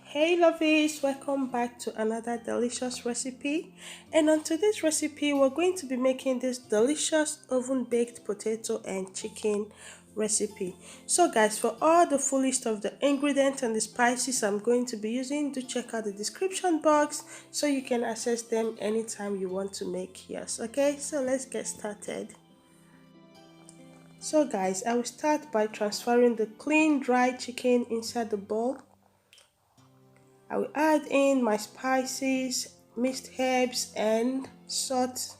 Hey lovies, welcome back to another delicious recipe. And on today's recipe, we're going to be making this delicious oven baked potato and chicken recipe. So guys, for all the full list of the ingredients and the spices I'm going to be using, do check out the description box so you can access them anytime you want to make yours. Okay, so let's get started. So guys, I will start by transferring the clean dry chicken inside the bowl. I will add in my spices, mixed herbs and salt.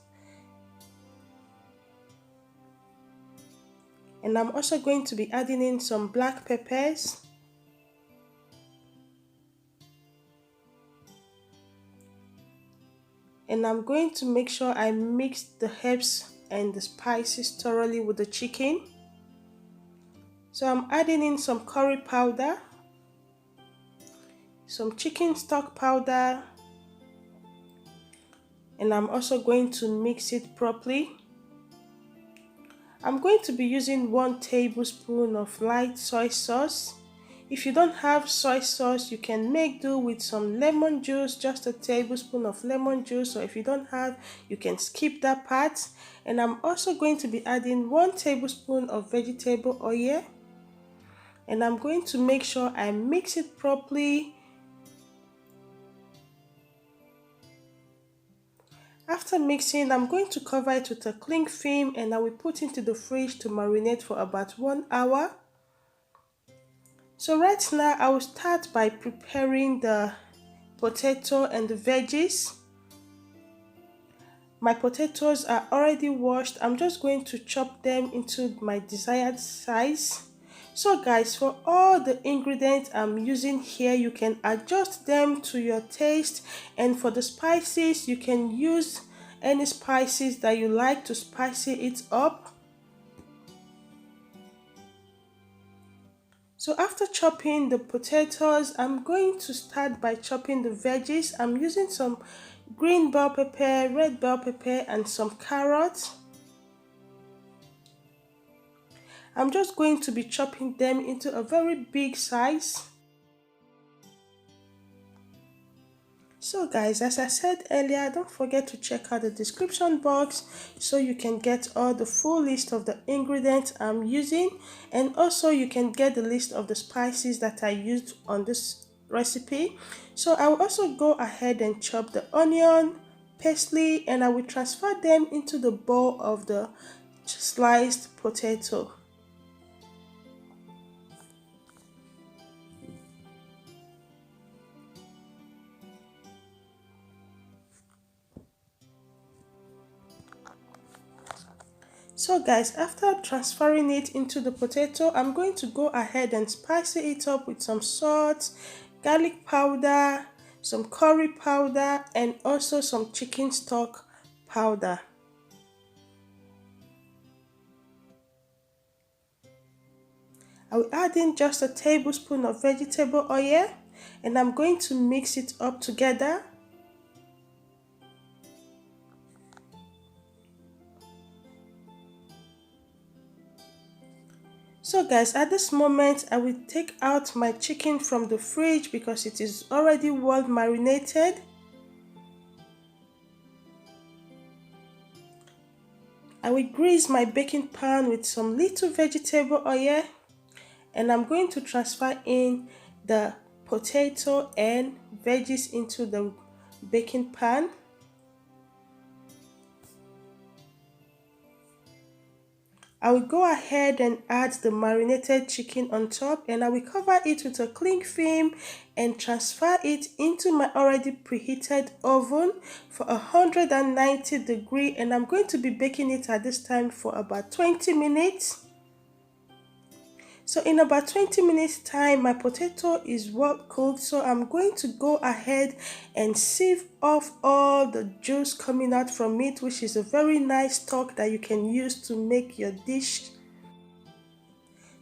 And I'm also going to be adding in some black peppers. And I'm going to make sure I mix the herbs and the spices thoroughly with the chicken. So I'm adding in some curry powder, some chicken stock powder, and I'm also going to mix it properly. I'm going to be using 1 tablespoon of light soy sauce. If you don't have soy sauce, you can make do with some lemon juice, just a tablespoon of lemon juice, or if you don't have, you can skip that part. And I'm also going to be adding 1 tablespoon of vegetable oil. And I'm going to make sure I mix it properly. After mixing, I'm going to cover it with a cling film and I will put it into the fridge to marinate for about 1 hour. So right now, I will start by preparing the potato and the veggies. My potatoes are already washed. I'm just going to chop them into my desired size. So guys, for all the ingredients I'm using here, you can adjust them to your taste, and for the spices, you can use any spices that you like to spice it up. So after chopping the potatoes, I'm going to start by chopping the veggies. I'm using some green bell pepper, red bell pepper, and some carrots. I'm just going to be chopping them into a very big size. So guys, as I said earlier, don't forget to check out the description box so you can get all the full list of the ingredients I'm using, and also you can get the list of the spices that I used on this recipe. So I will also go ahead and chop the onion, parsley, and I will transfer them into the bowl of the sliced potato. So guys, after transferring it into the potato, I'm going to go ahead and spice it up with some salt, garlic powder, some curry powder, and also some chicken stock powder. I will add in just a tablespoon of vegetable oil, and I'm going to mix it up together. So guys, at this moment, I will take out my chicken from the fridge because it is already well marinated. I will grease my baking pan with some little vegetable oil, and I'm going to transfer in the potato and veggies into the baking pan. I will go ahead and add the marinated chicken on top, and I will cover it with a cling film and transfer it into my already preheated oven for 190 degrees, and I'm going to be baking it at this time for about 20 minutes. So in about 20 minutes time, my potato is well cooked, so I'm going to go ahead and sieve off all the juice coming out from it, which is a very nice stock that you can use to make your dish.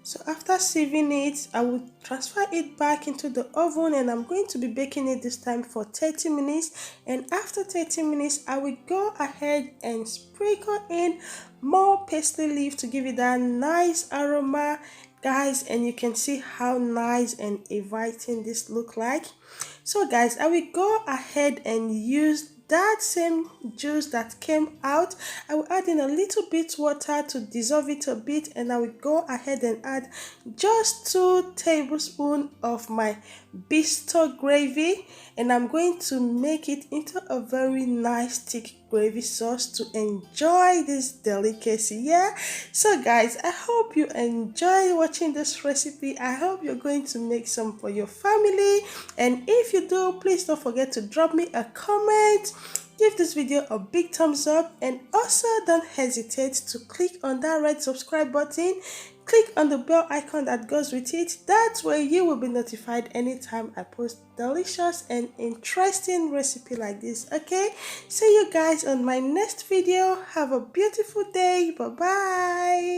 So after sieving it, I will transfer it back into the oven, and I'm going to be baking it this time for 30 minutes. And after 30 minutes, I will go ahead and sprinkle in more parsley leaf to give it that nice aroma, guys, and you can see how nice and inviting this look like. So guys, I will go ahead and use that same juice that came out. I will add in a little bit water to dissolve it a bit, and I will go ahead and add just 2 tablespoons of my bisto gravy, and I'm going to make it into a very nice thick gravy sauce to enjoy this delicacy. Yeah, so guys, I hope you enjoy watching this recipe. I hope you're going to make some for your family, and if you do, please don't forget to drop me a comment, give this video a big thumbs up, and also don't hesitate to click on that red subscribe button. Click on the bell icon that goes with it. That way you will be notified anytime I post delicious and interesting recipe like this. Okay, see you guys on my next video. Have a beautiful day. Bye bye.